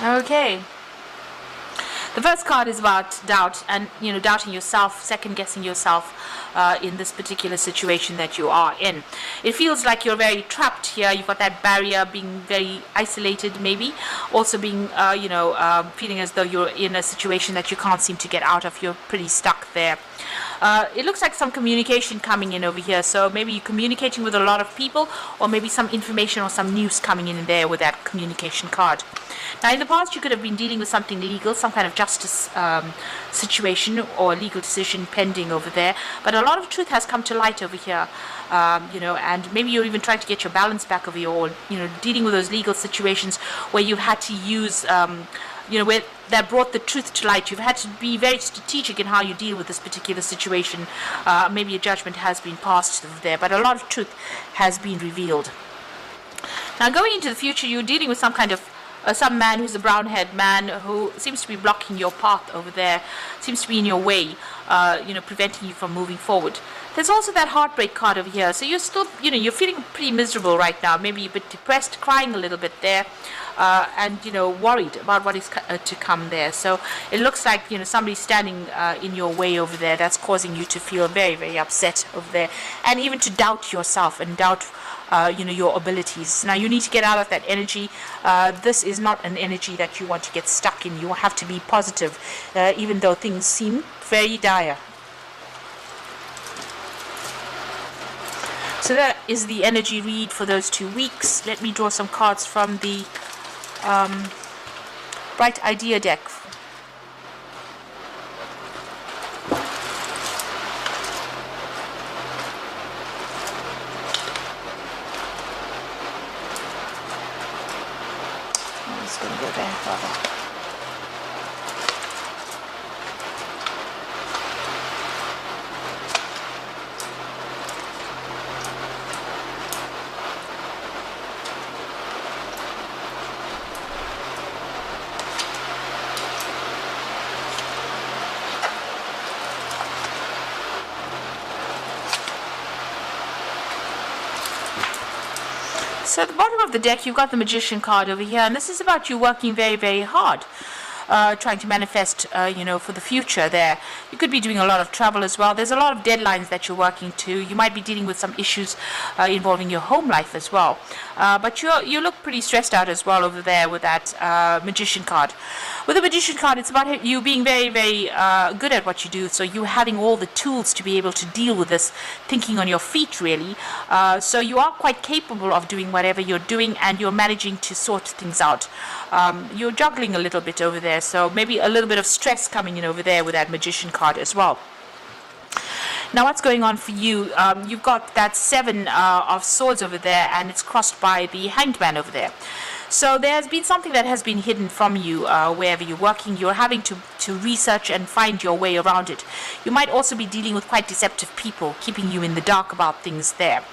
Okay. The first card is about doubt and, doubting yourself, second guessing yourself in this particular situation that you are in. It feels like you're very trapped here. You've got that barrier, being very isolated, maybe. Also being, feeling as though you're in a situation that you can't seem to get out of. You're pretty stuck there. It looks like some communication coming in over here. So maybe you're communicating with a lot of people, or maybe some information or some news coming in there with that communication card. Now, in the past, you could have been dealing with something legal, some kind of justice situation or legal decision pending over there. But a lot of truth has come to light over here, and maybe you're even trying to get your balance back over here, or, dealing with those legal situations where you've had to use, where that brought the truth to light. You've had to be very strategic in how you deal with this particular situation. Maybe a judgment has been passed over there, but a lot of truth has been revealed. Now, going into the future, you're dealing with some kind of some man who's a brown-haired man who seems to be blocking your path over there, seems to be in your way, preventing you from moving forward. There's also that heartbreak card over here. So you're still, you're feeling pretty miserable right now. Maybe a bit depressed, crying a little bit there, and, worried about what is to come there. So it looks like, somebody's standing in your way over there. That's causing you to feel very, very upset over there, and even to doubt yourself and doubt your abilities. Now, you need to get out of that energy. This is not an energy that you want to get stuck in. You have to be positive, even though things seem very dire. So that is the energy read for those 2 weeks. Let me draw some cards from the Bright Idea deck. Going to go there, brother. So at the bottom of the deck, you've got the Magician card over here, and this is about you working very, very hard, trying to manifest, for the future there. You could be doing a lot of travel as well. There's a lot of deadlines that you're working to. You might be dealing with some issues involving your home life as well. But you look pretty stressed out as well over there with that Magician card. With the Magician card, it's about you being very, very good at what you do. So you having all the tools to be able to deal with this, thinking on your feet, really. So you are quite capable of doing whatever you're doing, and you're managing to sort things out. You're juggling a little bit over there, so maybe a little bit of stress coming in over there with that Magician card as well. Now, what's going on for you? You've got that 7 of swords over there, and it's crossed by the Hanged Man over there. So there's been something that has been hidden from you wherever you're working. You're having to research and find your way around it. You might also be dealing with quite deceptive people, keeping you in the dark about things there.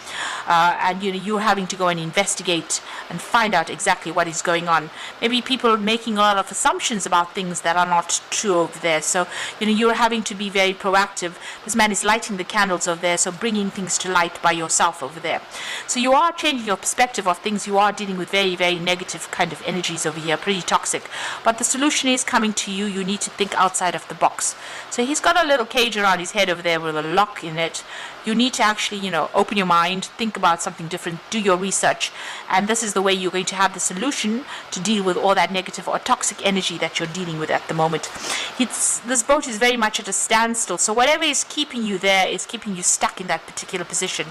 And you're having to go and investigate and find out exactly what is going on. Maybe people making a lot of assumptions about things that are not true over there. So you're having to be very proactive. This man is lighting the candles over there, so bringing things to light by yourself over there. So you are changing your perspective of things. You are dealing with very, very negative kind of energies over here, pretty toxic. But the solution is coming to you. You need to think outside of the box. So he's got a little cage around his head over there with a lock in it. You need to actually, open your mind, think about something different, do your research. And this is the way you're going to have the solution to deal with all that negative or toxic energy that you're dealing with at the moment. This boat is very much at a standstill. So whatever is keeping you there is keeping you stuck in that particular position.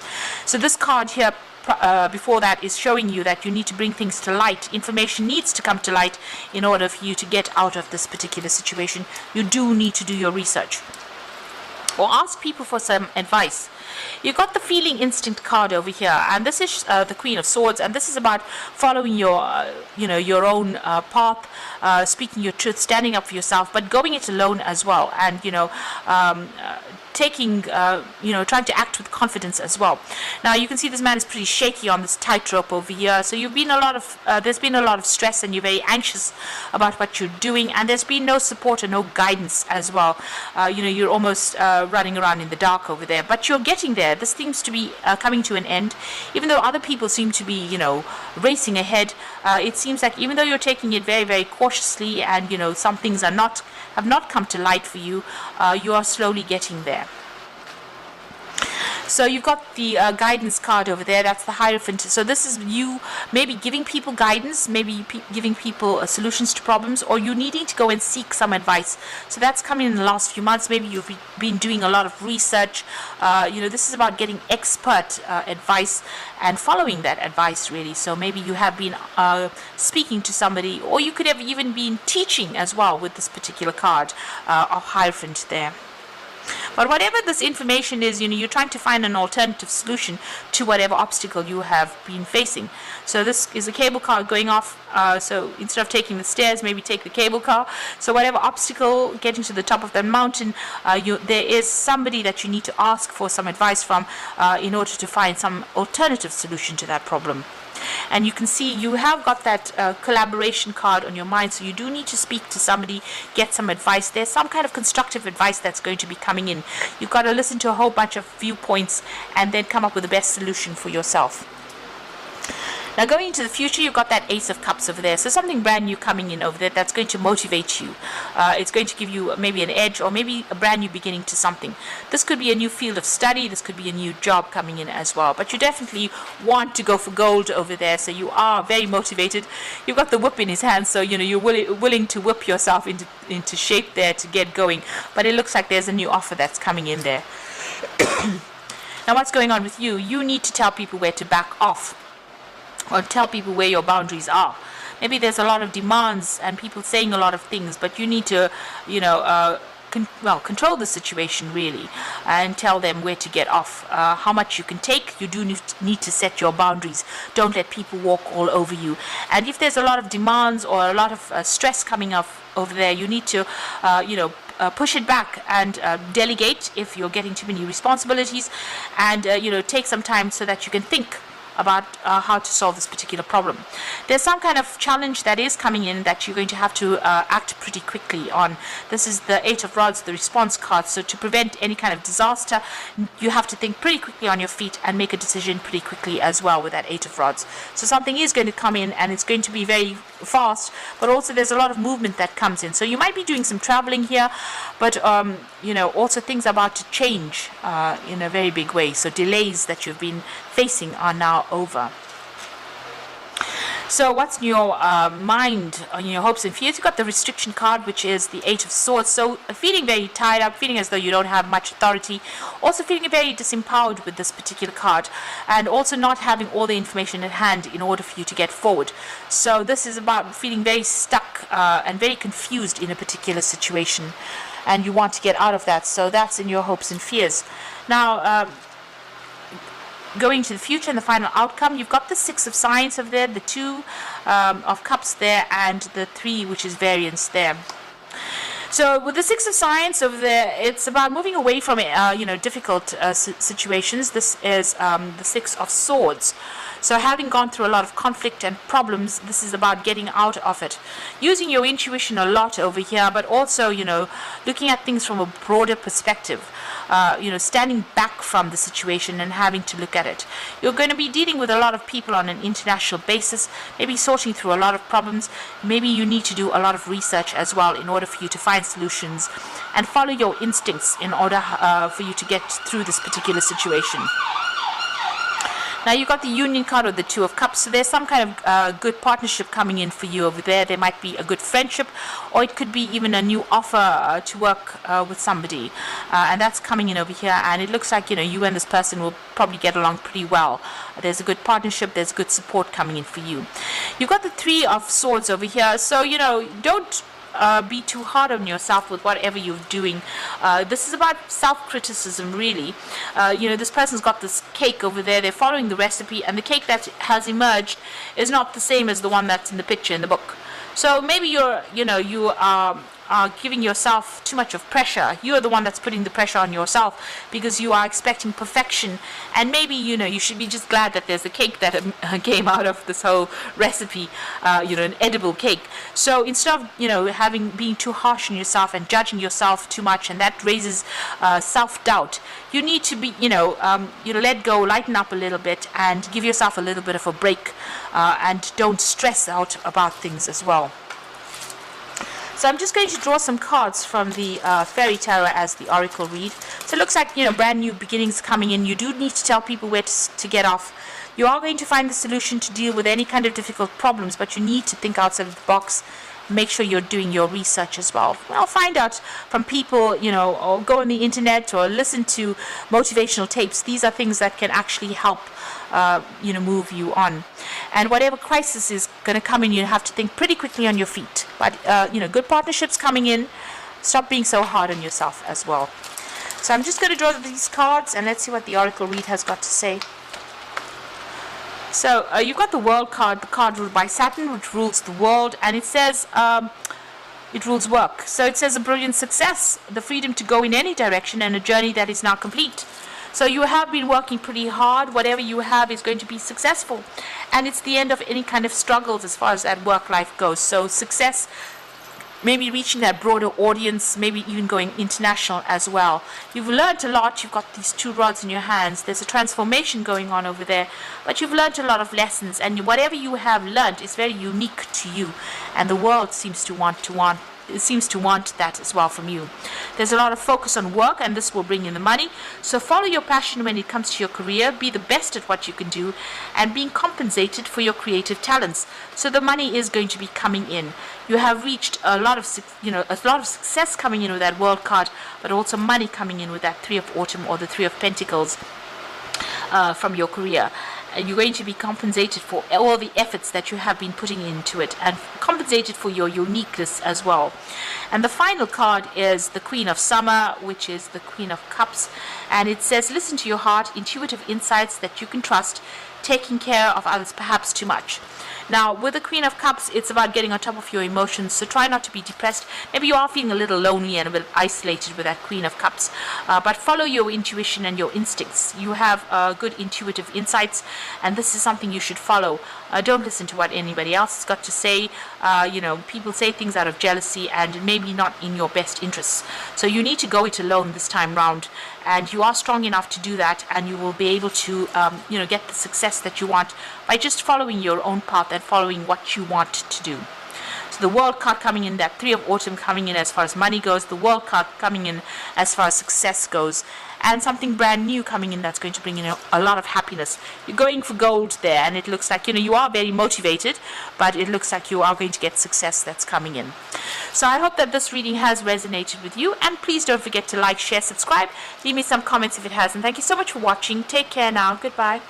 So this card here, before that, is showing you that you need to bring things to light. Information needs to come to light in order for you to get out of this particular situation. You do need to do your research or ask people for some advice. You've got the Feeling Instinct card over here, and this is the Queen of Swords, and this is about following your own path, speaking your truth, standing up for yourself, but going it alone as well, and trying to act with confidence as well. Now you can see this man is pretty shaky on this tightrope over here. So there's been a lot of stress, and you're very anxious about what you're doing, and there's been no support or no guidance as well. You're almost running around in the dark over there, but you're getting there. This seems to be coming to an end, even though other people seem to be, racing ahead. It seems like even though you're taking it very, very cautiously, and some things have not come to light for you, you are slowly getting there. So you've got the guidance card over there. That's the Hierophant. So this is you maybe giving people guidance, maybe giving people solutions to problems, or you needing to go and seek some advice. So that's coming in the last few months. Maybe you've been doing a lot of research. This is about getting expert advice and following that advice, really. So maybe you have been speaking to somebody, or you could have even been teaching as well with this particular card of Hierophant there. But whatever this information is, you're trying to find an alternative solution to whatever obstacle you have been facing. So this is a cable car going off. So instead of taking the stairs, maybe take the cable car. So whatever obstacle, getting to the top of that mountain, there is somebody that you need to ask for some advice from in order to find some alternative solution to that problem. And you can see you have got that collaboration card on your mind, so you do need to speak to somebody, get some advice. There's some kind of constructive advice that's going to be coming in. You've got to listen to a whole bunch of viewpoints and then come up with the best solution for yourself. Now going into the future, you've got that Ace of Cups over there. So something brand new coming in over there that's going to motivate you. It's going to give you maybe an edge, or maybe a brand new beginning to something. This could be a new field of study. This could be a new job coming in as well. But you definitely want to go for gold over there. So you are very motivated. You've got the whip in his hand. So, you're willing to whip yourself into shape there to get going. But it looks like there's a new offer that's coming in there. Now what's going on with you? You need to tell people where to back off, or tell people where your boundaries are. Maybe there's a lot of demands and people saying a lot of things, but you need to, control the situation really, and tell them where to get off, how much you can take. You do need to set your boundaries. Don't let people walk all over you. And if there's a lot of demands or a lot of stress coming up over there, you need to, push it back and delegate if you're getting too many responsibilities, and take some time so that you can think about how to solve this particular problem. There's some kind of challenge that is coming in that you're going to have to act pretty quickly on. This is the Eight of Rods, the response card. So to prevent any kind of disaster, you have to think pretty quickly on your feet and make a decision pretty quickly as well with that Eight of Rods. So something is going to come in, and it's going to be very fast, but also there's a lot of movement that comes in. So you might be doing some traveling here, but also things are about to change in a very big way. So delays that you've been facing are now over. So what's in your mind, on your hopes and fears? You've got the restriction card, which is the Eight of Swords. So feeling very tied up, feeling as though you don't have much authority, also feeling very disempowered with this particular card, and also not having all the information at hand in order for you to get forward. So this is about feeling very stuck and very confused in a particular situation, and you want to get out of that. So that's in your hopes and fears. Now, going to the future and the final outcome, you've got the Six of Science over there, the Two of Cups there, and the Three, which is variance there. So with the Six of Science over there, it's about moving away from difficult situations. This is the Six of Swords. So having gone through a lot of conflict and problems, this is about getting out of it. Using your intuition a lot over here, but also, looking at things from a broader perspective. Standing back from the situation and having to look at it. You're going to be dealing with a lot of people on an international basis, maybe sorting through a lot of problems. Maybe you need to do a lot of research as well in order for you to find solutions and follow your instincts in order for you to get through this particular situation. Now you've got the Union card or the Two of Cups, so there's some kind of good partnership coming in for you over there. There might be a good friendship, or it could be even a new offer to work with somebody, and that's coming in over here, and it looks like you and this person will probably get along pretty well. There's a good partnership, there's good support coming in for you. You've got the Three of Swords over here, so don't be too hard on yourself with whatever you're doing. This is about self-criticism, really. This person's got this cake over there. They're following the recipe, and the cake that has emerged is not the same as the one that's in the picture in the book. So maybe you are are giving yourself too much of pressure. You are the one that's putting the pressure on yourself because you are expecting perfection. And maybe, you should be just glad that there's a cake that came out of this whole recipe, an edible cake. So instead of, being too harsh on yourself and judging yourself too much, and that raises self-doubt, you need to be, let go, lighten up a little bit, and give yourself a little bit of a break, and don't stress out about things as well. So I'm just going to draw some cards from the Fairy Tarot as the Oracle read. So it looks like, brand new beginnings coming in. You do need to tell people where to get off. You are going to find the solution to deal with any kind of difficult problems, but you need to think outside of the box. Make sure you're doing your research as well. Well, find out from people, or go on the internet or listen to motivational tapes. These are things that can actually help, move you on. And whatever crisis is going to come in, you have to think pretty quickly on your feet. But, good partnerships coming in. Stop being so hard on yourself as well. So I'm just going to draw these cards and let's see what the Oracle read has got to say. So you've got the World card, the card ruled by Saturn, which rules the world, and it says it rules work. So it says a brilliant success, the freedom to go in any direction, and a journey that is now complete. So you have been working pretty hard. Whatever you have is going to be successful, and it's the end of any kind of struggles as far as that work life goes. So success, maybe reaching that broader audience, maybe even going international as well. You've learned a lot. You've got these two rods in your hands. There's a transformation going on over there, but you've learned a lot of lessons, and whatever you have learned is very unique to you, and the world seems to want that as well from you. There's a lot of focus on work, and this will bring in the money. So follow your passion when it comes to your career. Be the best at what you can do, and being compensated for your creative talents. So the money is going to be coming in. You have reached a lot of success coming in with that World card, but also money coming in with that Three of Autumn or the Three of Pentacles from your career. And you're going to be compensated for all the efforts that you have been putting into it, and compensated for your uniqueness as well. And the final card is the Queen of Summer, which is the Queen of Cups, and it says, listen to your heart, intuitive insights that you can trust, taking care of others perhaps too much. Now, with the Queen of Cups, it's about getting on top of your emotions, so try not to be depressed. Maybe you are feeling a little lonely and a bit isolated with that Queen of Cups, but follow your intuition and your instincts. You have good intuitive insights, and this is something you should follow. Don't listen to what anybody else has got to say. People say things out of jealousy and maybe not in your best interests. So you need to go it alone this time round, and you are strong enough to do that, and you will be able to, get the success that you want by just following your own path and following what you want to do. So the World card coming in, that Three of Autumn coming in as far as money goes, the World card coming in as far as success goes, and something brand new coming in that's going to bring in a lot of happiness. You're going for gold there, and it looks like, you are very motivated, but it looks like you are going to get success that's coming in. So I hope that this reading has resonated with you, and please don't forget to like, share, subscribe, leave me some comments if it has, and thank you so much for watching. Take care now. Goodbye.